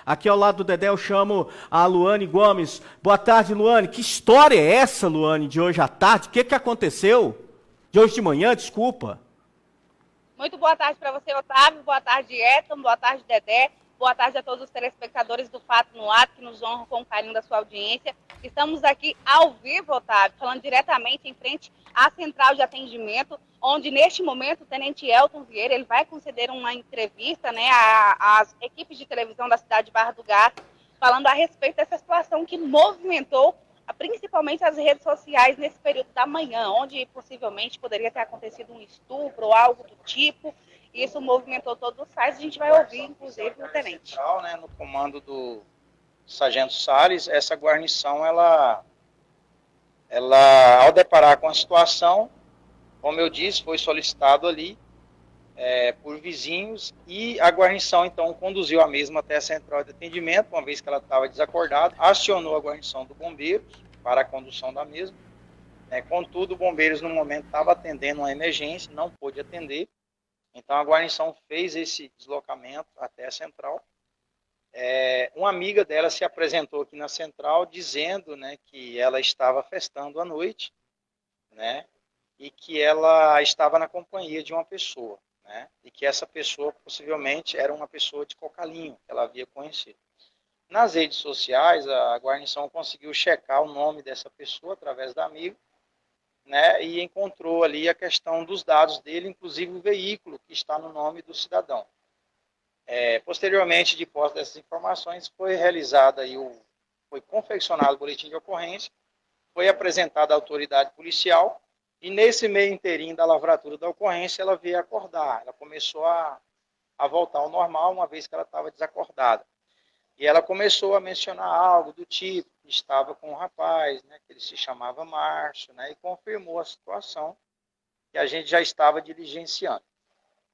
Aqui ao lado do Dedé eu chamo a Luane Gomes. Boa tarde, Luane. Que história é essa, Luane, de hoje à tarde? O que aconteceu? De hoje de manhã, desculpa. Muito boa tarde para você, Otávio. Boa tarde, Edson. Boa tarde, Dedé. Boa tarde a todos os telespectadores do Fato no Ato, que nos honram com o carinho da sua audiência. Estamos aqui ao vivo, Otávio, falando diretamente em frente à central de atendimento, onde neste momento o tenente Elton Vieira ele vai conceder uma entrevista, né, às equipes de televisão da cidade de Barra do Garça, falando a respeito dessa situação que movimentou principalmente as redes sociais nesse período da manhã, onde possivelmente poderia ter acontecido um estupro ou algo do tipo. Isso movimentou todos os sites. A gente vai ouvir, inclusive, o tenente. Né, no comando do sargento Salles, essa guarnição, ela, ao deparar com a situação, como eu disse, foi solicitado ali por vizinhos e a guarnição, então, conduziu a mesma até a central de atendimento, uma vez que ela estava desacordada, acionou a guarnição do bombeiro para a condução da mesma. Contudo, o bombeiros, no momento, estava atendendo uma emergência, não pôde atender, então a guarnição fez esse deslocamento até a central. Uma amiga dela se apresentou aqui na central dizendo, que ela estava festando à noite, e que ela estava na companhia de uma pessoa, e que essa pessoa possivelmente era uma pessoa de Cocalinho, que ela havia conhecido. Nas redes sociais, a guarnição conseguiu checar o nome dessa pessoa através da amiga, e encontrou ali a questão dos dados dele, inclusive o veículo que está no nome do cidadão. Posteriormente, de posse dessas informações, foi realizado aí foi confeccionado o boletim de ocorrência, foi apresentada à autoridade policial, e nesse meio inteirinho da lavratura da ocorrência, ela veio acordar, ela começou a voltar ao normal, uma vez que ela estava desacordada. E ela começou a mencionar algo do tipo, que estava com um rapaz, que ele se chamava Márcio, e confirmou a situação que a gente já estava diligenciando.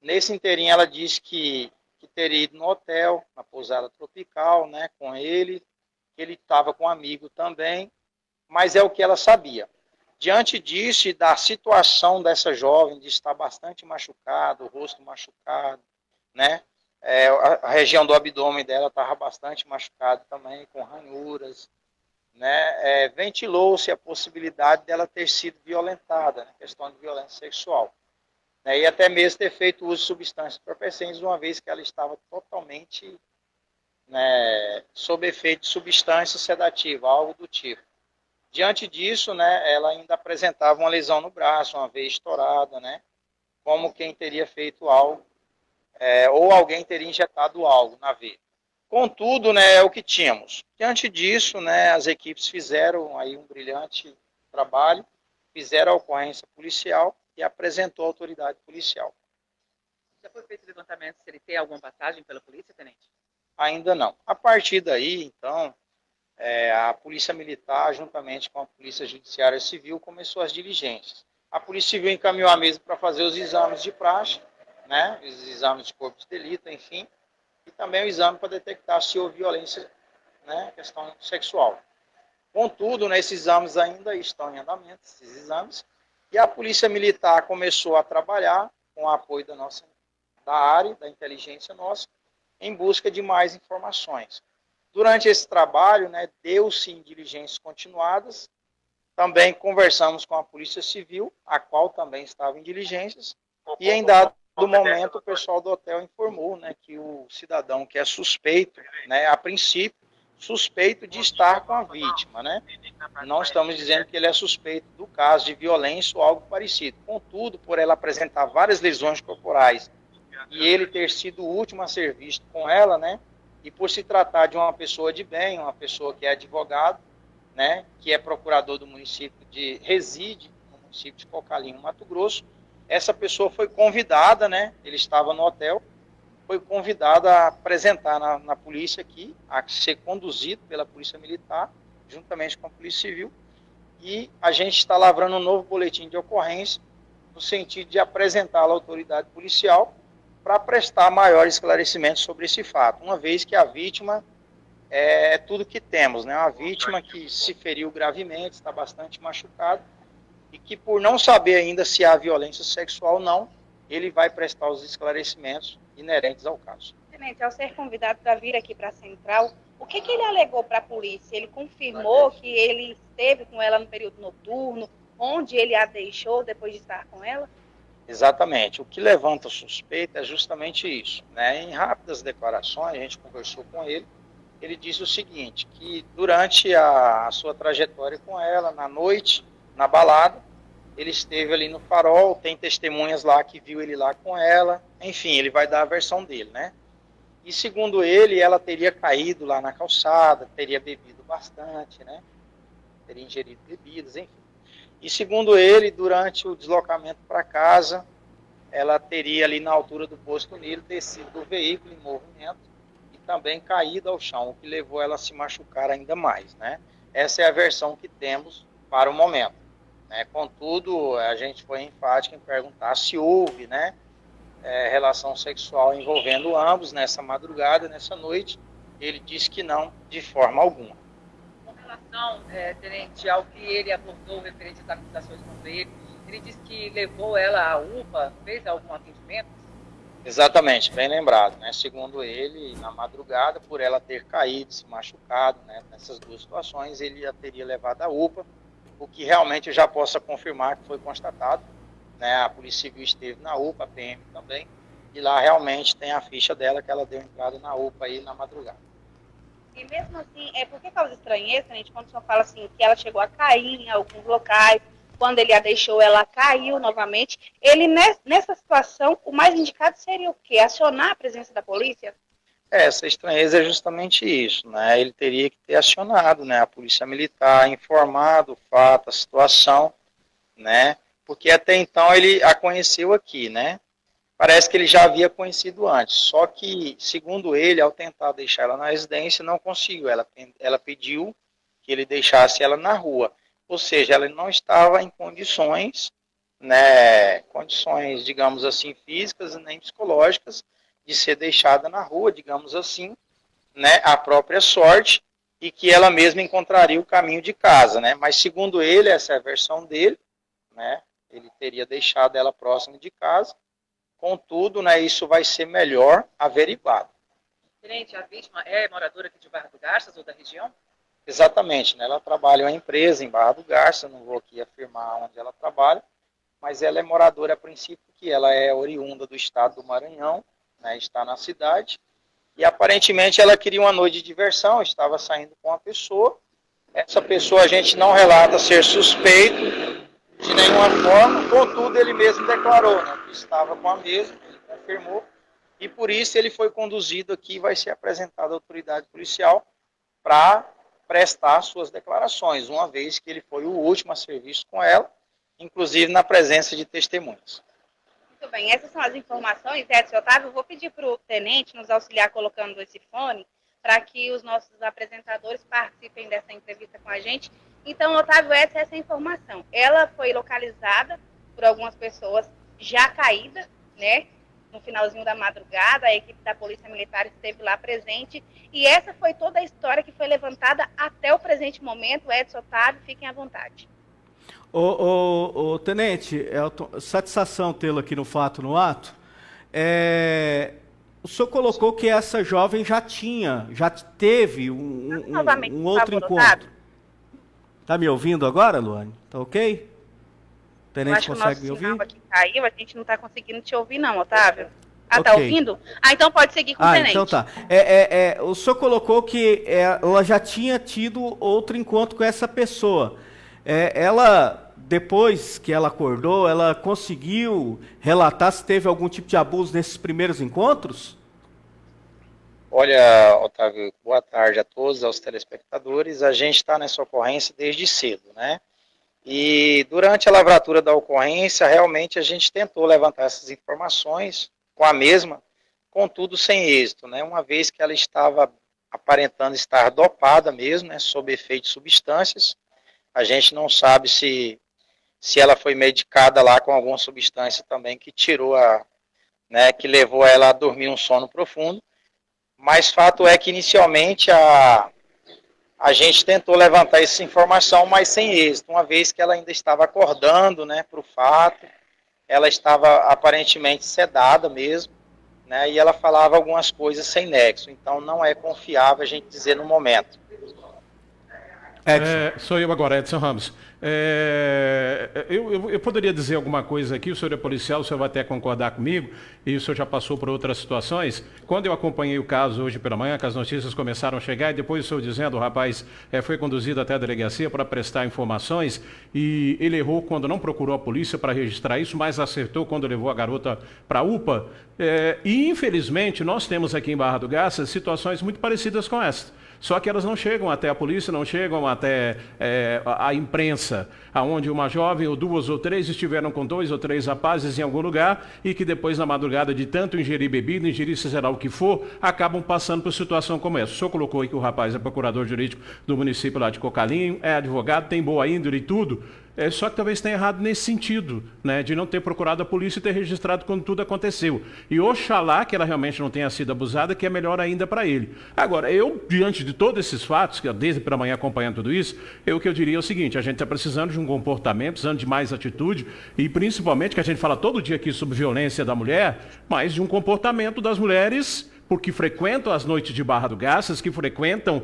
Nesse inteirinho, ela disse que teria ido no hotel, na pousada tropical, com ele, que ele estava com um amigo também, mas é o que ela sabia. Diante disso e da situação dessa jovem, de estar bastante machucado, o rosto machucado, a região do abdômen dela estava bastante machucada também, com ranhuras, ventilou-se a possibilidade dela ter sido violentada, questão de violência sexual. E até mesmo ter feito uso de substâncias entorpecentes, uma vez que ela estava totalmente sob efeito de substância sedativa, algo do tipo. Diante disso, ela ainda apresentava uma lesão no braço, uma veia estourada, como quem teria feito algo, ou alguém teria injetado algo na veia. Contudo, é o que tínhamos. Diante disso, as equipes fizeram aí um brilhante trabalho, fizeram a ocorrência policial e apresentou a autoridade policial. Já foi feito o levantamento se ele tem alguma passagem pela polícia, tenente? Ainda não. A partir daí, então, a Polícia Militar, juntamente com a Polícia Judiciária Civil, começou as diligências. A Polícia Civil encaminhou a mesa para fazer os exames de praxe, os exames de corpo de delito, enfim, e também o exame para detectar se houve violência, questão sexual. Contudo, esses exames ainda estão em andamento, esses exames, e a Polícia Militar começou a trabalhar, com o apoio da área, da inteligência nossa, em busca de mais informações. Durante esse trabalho, deu-se em diligências continuadas, também conversamos com a Polícia Civil, a qual também estava em diligências, e em dado momento o pessoal do hotel informou que o cidadão que é suspeito, a princípio, suspeito de estar com a vítima, Não estamos dizendo que ele é suspeito do caso de violência ou algo parecido. Contudo, por ela apresentar várias lesões corporais e ele ter sido o último a ser visto com ela, e por se tratar de uma pessoa de bem, uma pessoa que é advogado, que é procurador do município reside no município de Cocalinho, Mato Grosso, essa pessoa foi convidada, ele estava no hotel, foi convidado a apresentar na polícia aqui, a ser conduzido pela Polícia Militar, juntamente com a Polícia Civil, e a gente está lavrando um novo boletim de ocorrência, no sentido de apresentá-lo à autoridade policial, para prestar maiores esclarecimentos sobre esse fato, uma vez que a vítima é tudo que temos, uma vítima que se feriu gravemente, está bastante machucada, e que por não saber ainda se há violência sexual ou não, ele vai prestar os esclarecimentos inerentes ao caso. Tenente, ao ser convidado para vir aqui para a Central, o que ele alegou para a polícia? Ele confirmou que ele esteve com ela no período noturno, onde ele a deixou depois de estar com ela? Exatamente. O que levanta suspeita é justamente isso, né? Em rápidas declarações, a gente conversou com ele, ele disse o seguinte, que durante a sua trajetória com ela, na noite, na balada, ele esteve ali no Farol, tem testemunhas lá que viu ele lá com ela, enfim, ele vai dar a versão dele, né? E segundo ele, ela teria caído lá na calçada, teria bebido bastante, né? Teria ingerido bebidas, enfim. E segundo ele, durante o deslocamento para casa, ela teria ali na altura do posto Nilo descido do veículo em movimento e também caído ao chão, o que levou ela a se machucar ainda mais, né? Essa é a versão que temos para o momento, né? Contudo, a gente foi enfático em perguntar se houve, né, relação sexual envolvendo ambos nessa madrugada, nessa noite. Ele disse que não, de forma alguma. Com relação, tenente, ao que ele abordou referente às acusações contra ele disse que levou ela à UPA, fez algum atendimento? Exatamente, bem lembrado, né? Segundo ele, na madrugada, por ela ter caído, se machucado, né, nessas duas situações, ele a teria levado à UPA, o que realmente eu já posso confirmar que foi constatado, né? A Polícia Civil esteve na UPA, a PM também, e lá realmente tem a ficha dela que ela deu entrada na UPA aí na madrugada. E mesmo assim, por que causa estranheza, gente, quando o senhor fala assim, que ela chegou a cair em alguns locais, quando ele a deixou, ela caiu novamente. Ele, nessa situação, o mais indicado seria o quê? Acionar a presença da polícia? Essa estranheza é justamente isso, né? Ele teria que ter acionado, né, a Polícia Militar, informado o fato, a situação, né? Porque até então ele a conheceu aqui, né? Parece que ele já havia conhecido antes, só que, segundo ele, ao tentar deixar ela na residência, não conseguiu. Ela pediu que ele deixasse ela na rua. Ou seja, ela não estava em condições, né, digamos assim, físicas e nem psicológicas, de ser deixada na rua, digamos assim, né, à própria sorte, e que ela mesma encontraria o caminho de casa, né? Mas segundo ele, essa é a versão dele, né? Ele teria deixado ela próxima de casa. Contudo, né, isso vai ser melhor averiguado. Tenente, a vítima é moradora aqui de Barra do Garças ou da região? Exatamente, né? Ela trabalha em uma empresa em Barra do Garça, não vou aqui afirmar onde ela trabalha, mas ela é moradora a princípio, que ela é oriunda do estado do Maranhão, né, está na cidade, e aparentemente ela queria uma noite de diversão, estava saindo com uma pessoa. Essa pessoa a gente não relata ser suspeito de nenhuma forma, contudo ele mesmo declarou, né, que estava com a mesma, ele confirmou, e por isso ele foi conduzido aqui e vai ser apresentado à autoridade policial para prestar suas declarações, uma vez que ele foi o último a serviço com ela, inclusive na presença de testemunhas. Muito bem, essas são as informações, Edson Otávio. Eu vou pedir para o tenente nos auxiliar colocando esse fone, para que os nossos apresentadores participem dessa entrevista com a gente. Então, Otávio, essa é essa informação. Ela foi localizada por algumas pessoas já caída, né? No finalzinho da madrugada, a equipe da Polícia Militar esteve lá presente, e essa foi toda a história que foi levantada até o presente momento. Edson Otávio, fiquem à vontade. Ô, tenente, satisfação tê-lo aqui no Fato no Ato. O senhor colocou que essa jovem já teve um outro encontro. Está me ouvindo agora, Luane? Tá ok? O tenente consegue me ouvir? Aqui caiu, a gente não está conseguindo te ouvir não, Otávio. Okay. Tá ouvindo? Então pode seguir com o tenente. Então tá. O senhor colocou que ela já tinha tido outro encontro com essa pessoa. Ela, depois que ela acordou, ela conseguiu relatar se teve algum tipo de abuso nesses primeiros encontros? Olha, Otávio, boa tarde a todos, aos telespectadores. A gente está nessa ocorrência desde cedo, né? E durante a lavratura da ocorrência, realmente a gente tentou levantar essas informações com a mesma, contudo sem êxito, né? Uma vez que ela estava aparentando estar dopada mesmo, né, sob efeito de substâncias. A gente não sabe se ela foi medicada lá com alguma substância também que tirou né, que levou ela a dormir um sono profundo. Mas fato é que inicialmente a gente tentou levantar essa informação, mas sem êxito, uma vez que ela ainda estava acordando, né, para o fato, ela estava aparentemente sedada mesmo, né, e ela falava algumas coisas sem nexo, então não é confiável a gente dizer no momento. Sou eu agora, Edson Ramos. Eu poderia dizer alguma coisa aqui, o senhor é policial, o senhor vai até concordar comigo, e o senhor já passou por outras situações. Quando eu acompanhei o caso hoje pela manhã, que as notícias começaram a chegar, e depois o senhor dizendo, o rapaz foi conduzido até a delegacia para prestar informações, e ele errou quando não procurou a polícia para registrar isso, mas acertou quando levou a garota para a UPA. E infelizmente nós temos aqui em Barra do Garças situações muito parecidas com essa. Só que elas não chegam até a polícia, não chegam até a imprensa, aonde uma jovem ou duas ou três estiveram com 2 ou 3 rapazes em algum lugar e que depois, na madrugada, de tanto ingerir bebida, ingerir seja lá o que for, acabam passando por situação como essa. O senhor colocou aí que o rapaz é procurador jurídico do município lá de Cocalinho, é advogado, tem boa índole e tudo. Só que talvez tenha errado nesse sentido, né, de não ter procurado a polícia e ter registrado quando tudo aconteceu. E oxalá que ela realmente não tenha sido abusada, que é melhor ainda para ele. Agora, eu, diante de todos esses fatos, que desde pela manhã acompanhando tudo isso, o que eu diria é o seguinte, a gente está precisando de um comportamento, precisando de mais atitude, e principalmente, que a gente fala todo dia aqui sobre violência da mulher, mas de um comportamento das mulheres, porque frequentam as noites de Barra do Garças, que frequentam,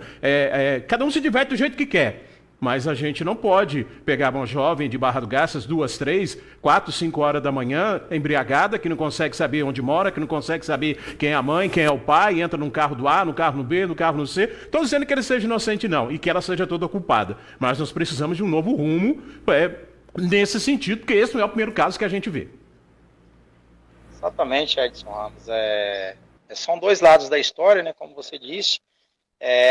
cada um se diverte do jeito que quer. Mas a gente não pode pegar uma jovem de Barra do Garças, 2, 3, 4, 5 horas da manhã, embriagada, que não consegue saber onde mora, que não consegue saber quem é a mãe, quem é o pai, entra num carro do A, no carro no B, no carro no C. Estou dizendo que ele seja inocente, não, e que ela seja toda culpada. Mas nós precisamos de um novo rumo nesse sentido, porque esse não é o primeiro caso que a gente vê. Exatamente, Edson Ramos. São 2 lados da história, né, como você disse.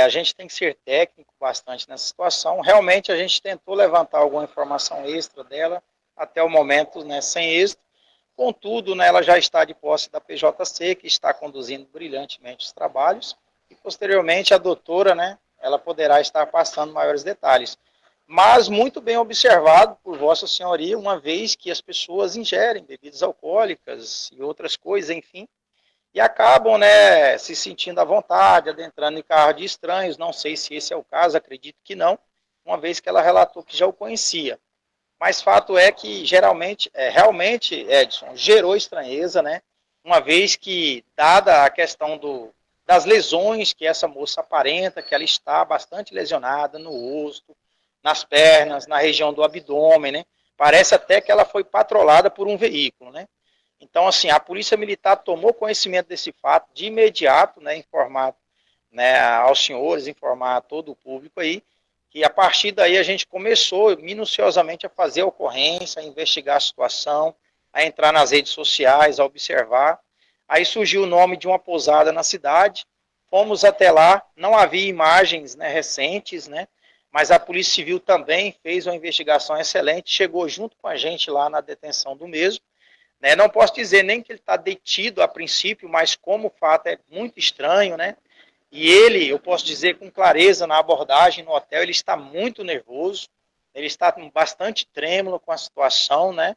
A gente tem que ser técnico bastante nessa situação. Realmente a gente tentou levantar alguma informação extra dela, até o momento, né, sem êxito. Contudo, né, ela já está de posse da PJC, que está conduzindo brilhantemente os trabalhos, e posteriormente a doutora, né, ela poderá estar passando maiores detalhes. Mas muito bem observado por Vossa Senhoria, uma vez que as pessoas ingerem bebidas alcoólicas e outras coisas, enfim, e acabam, né, se sentindo à vontade, adentrando em carro de estranhos. Não sei se esse é o caso, acredito que não, uma vez que ela relatou que já o conhecia. Mas fato é que realmente, Edson, gerou estranheza, né, uma vez que, dada a questão das lesões que essa moça aparenta, que ela está bastante lesionada no rosto, nas pernas, na região do abdômen, né, parece até que ela foi patrolada por um veículo, né. Então, assim, a Polícia Militar tomou conhecimento desse fato de imediato, né, informar, né, aos senhores, informar a todo o público aí, que a partir daí a gente começou minuciosamente a fazer a ocorrência, a investigar a situação, a entrar nas redes sociais, a observar. Aí surgiu o nome de uma pousada na cidade, fomos até lá, não havia imagens, né, recentes, né, mas a Polícia Civil também fez uma investigação excelente, chegou junto com a gente lá na detenção do mesmo. Não posso dizer nem que ele está detido a princípio, mas como o fato é muito estranho, né? E ele, eu posso dizer com clareza na abordagem no hotel, ele está muito nervoso, ele está bastante trêmulo com a situação, né?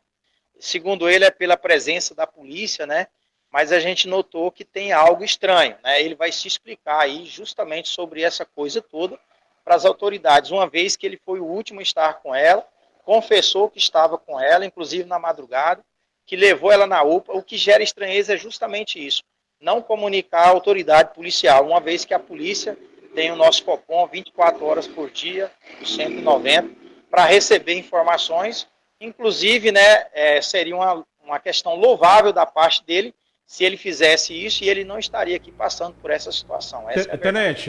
Segundo ele, é pela presença da polícia, né? Mas a gente notou que tem algo estranho, né? Ele vai se explicar aí justamente sobre essa coisa toda para as autoridades, uma vez que ele foi o último a estar com ela, confessou que estava com ela, inclusive na madrugada, que levou ela na UPA. O que gera estranheza é justamente isso, não comunicar à autoridade policial, uma vez que a polícia tem o nosso Copom 24 horas por dia, o 190, para receber informações, inclusive, né, seria uma questão louvável da parte dele, se ele fizesse isso, e ele não estaria aqui passando por essa situação.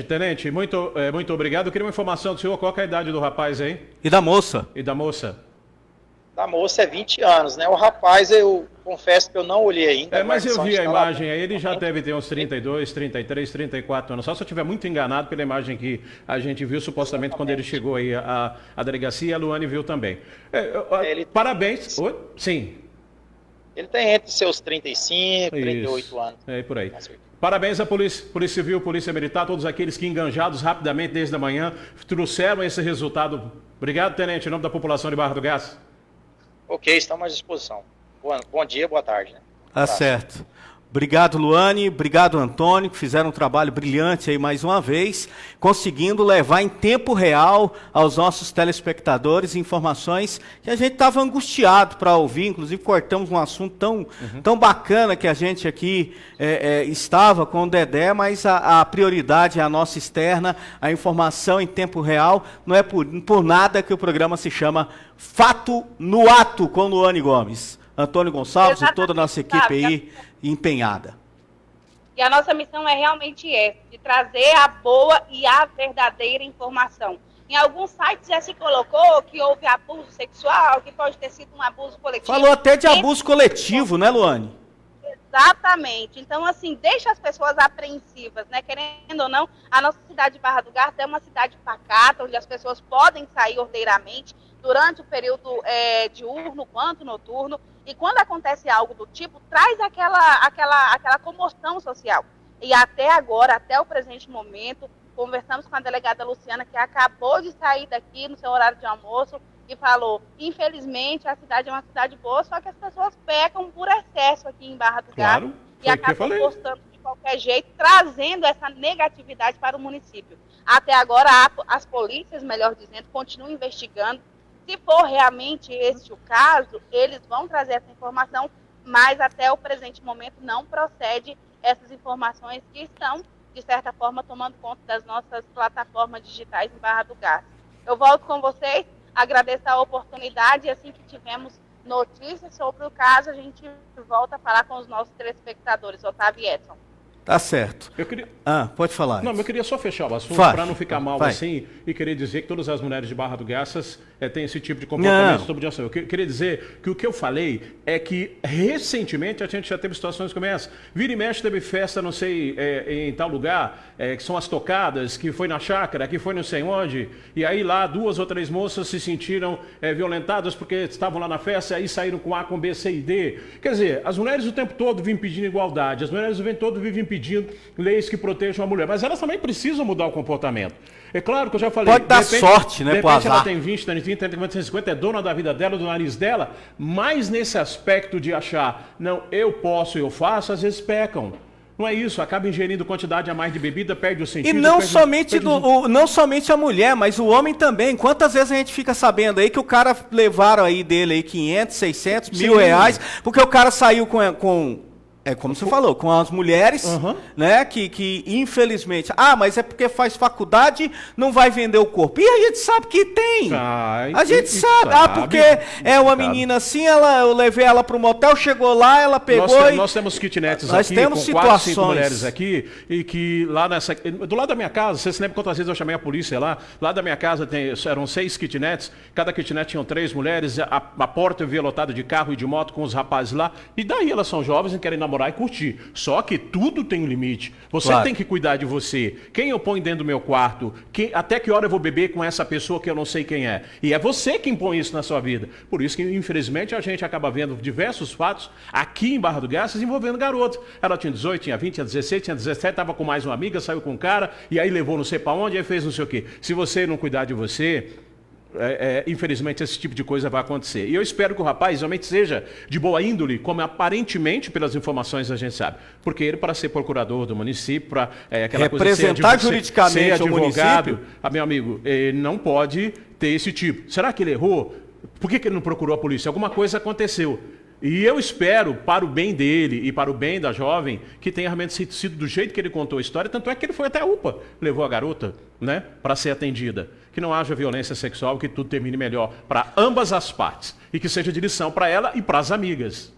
Tenente, muito obrigado. Eu queria uma informação do senhor, qual é a idade do rapaz aí? E da moça? E da moça? Da moça é 20 anos, né? O rapaz, eu confesso que eu não olhei ainda. Mas eu vi a imagem aí, ele já deve ter uns 32, 33, 34 anos. Só se eu estiver muito enganado pela imagem que a gente viu, supostamente, exatamente, quando ele chegou aí à delegacia, a Luane viu também. Parabéns. Sim. Ele tem entre seus 35, 38 anos. Por aí. Parabéns à Polícia Civil, Polícia Militar, todos aqueles que, enganjados rapidamente desde a manhã, trouxeram esse resultado. Obrigado, Tenente, em nome da população de Barra do Garças. Ok, estamos à disposição. Bom dia, boa tarde. Né? Tá certo. Obrigado, Luane. Obrigado, Antônio, que fizeram um trabalho brilhante aí mais uma vez, conseguindo levar em tempo real aos nossos telespectadores informações que a gente estava angustiado para ouvir. Inclusive, cortamos um assunto tão bacana que a gente aqui estava com o Dedé, mas a prioridade é a nossa externa, a informação em tempo real. Não é por nada que o programa se chama Fato no Ato, com Luane Gomes. Antônio Gonçalves e toda a nossa equipe aí empenhada. E a nossa missão é realmente essa, de trazer a boa e a verdadeira informação. Em alguns sites já se colocou que houve abuso sexual, que pode ter sido um abuso coletivo. Falou até de abuso coletivo, né, Luane? Exatamente. Então, assim, deixa as pessoas apreensivas, né? Querendo ou não, a nossa cidade de Barra do Garça é uma cidade pacata, onde as pessoas podem sair ordeiramente durante o período diurno quanto noturno. E quando acontece algo do tipo, traz aquela comoção social. E até agora, até o presente momento, conversamos com a delegada Luciana, que acabou de sair daqui no seu horário de almoço, e falou, infelizmente, a cidade é uma cidade boa, só que as pessoas pecam por excesso aqui em Barra do Garça e acabam postando de qualquer jeito, trazendo essa negatividade para o município. Até agora, as polícias, melhor dizendo, continuam investigando. Se for realmente este o caso, eles vão trazer essa informação, mas até o presente momento não procede essas informações que estão, de certa forma, tomando conta das nossas plataformas digitais em Barra do Garça. Eu volto com vocês, agradeço a oportunidade e assim que tivermos notícias sobre o caso, a gente volta a falar com os nossos telespectadores. Otávio e Edson. Tá certo. Pode falar. Não, eu queria só fechar o assunto para não ficar mal assim e querer dizer que todas as mulheres de Barra do Garças têm esse tipo de comportamento sobre ação. Eu queria dizer que o que eu falei é que recentemente a gente já teve situações como essa. Vira e mexe teve festa, não sei, em tal lugar, que são as tocadas, que foi na chácara, que foi não sei onde, e aí lá 2 ou 3 moças se sentiram violentadas porque estavam lá na festa e aí saíram com A, com B, C e D. Quer dizer, as mulheres o tempo todo vivem pedindo igualdade, as mulheres o tempo todo vivem pedindo leis que protejam a mulher, mas elas também precisam mudar o comportamento. É claro que eu já falei... Pode dar sorte, né, pro azar. De repente ela tem 20, 30, 30, 50, é dona da vida dela, do nariz dela, mas nesse aspecto de achar, não, eu posso, eu faço, às vezes pecam. Não é isso, acaba ingerindo quantidade a mais de bebida, perde o sentido. E não somente a mulher, mas o homem também. Quantas vezes a gente fica sabendo aí que o cara levaram aí dele aí 500, 600, mil reais, porque o cara saiu com como você falou, com as mulheres, né, que infelizmente... mas é porque faz faculdade, não vai vender o corpo. E a gente sabe que tem. A gente sabe. Porque é uma menina assim, eu levei ela para o motel, chegou lá, ela pegou Nós temos kitnets aqui, temos com 4, 5 mulheres aqui, e que lá do lado da minha casa, você se lembra quantas vezes eu chamei a polícia lá? Lá da minha casa eram 6 kitnets, cada kitnet tinham 3 mulheres, a porta eu via lotada de carro e de moto com os rapazes lá, e daí elas são jovens e querem namorar e curtir. Só que tudo tem um limite. Você tem que cuidar de você. Quem eu ponho dentro do meu quarto? Até que hora eu vou beber com essa pessoa que eu não sei quem é? E é você quem põe isso na sua vida. Por isso que, infelizmente, a gente acaba vendo diversos fatos aqui em Barra do Garças envolvendo garotos. Ela tinha 18, tinha 20, tinha 16, tinha 17, estava com mais uma amiga, saiu com um cara, e aí levou não sei para onde, aí fez não sei o quê. Se você não cuidar de você... infelizmente esse tipo de coisa vai acontecer. E eu espero que o rapaz realmente seja de boa índole, como aparentemente pelas informações a gente sabe. Porque ele, para ser procurador do município, para representar juridicamente o município, meu amigo, ele não pode ter esse tipo. Será que ele errou? Por que ele não procurou a polícia? Alguma coisa aconteceu. E eu espero, para o bem dele e para o bem da jovem, que tenha realmente sido do jeito que ele contou a história, tanto é que ele foi até a UPA, levou a garota, né, para ser atendida. Que não haja violência sexual, que tudo termine melhor para ambas as partes. E que seja de lição para ela e para as amigas.